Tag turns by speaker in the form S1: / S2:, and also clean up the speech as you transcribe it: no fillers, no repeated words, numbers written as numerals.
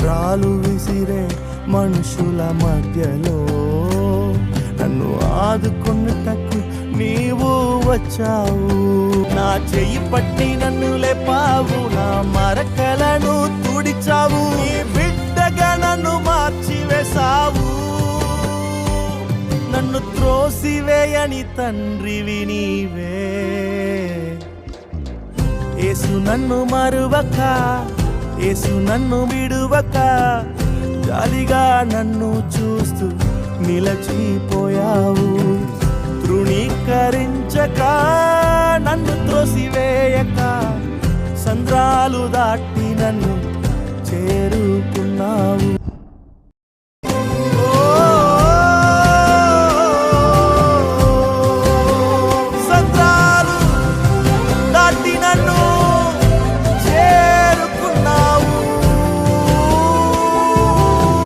S1: రాళ్ళు విసిరే మనుషుల మధ్యలో నన్ను ఆదుకొనుటకు నీవు వచ్చావు. నా చెయ్యి పట్టి నన్ను లేపావు, నా మరకలను తుడిచావు, నీ బిడ్డగా నన్ను మార్చివేశావు. నన్ను త్రోసివేయని తండ్రివి నీవే. యేసు నన్ను మరువక, యేసు నన్ను విడువక, జాలిగా నన్ను చూస్తూ నిలచిపోయావు. తృణీకరించక, నన్ను త్రోసివేయక, సంద్రాలు దాటి నన్ను చేరు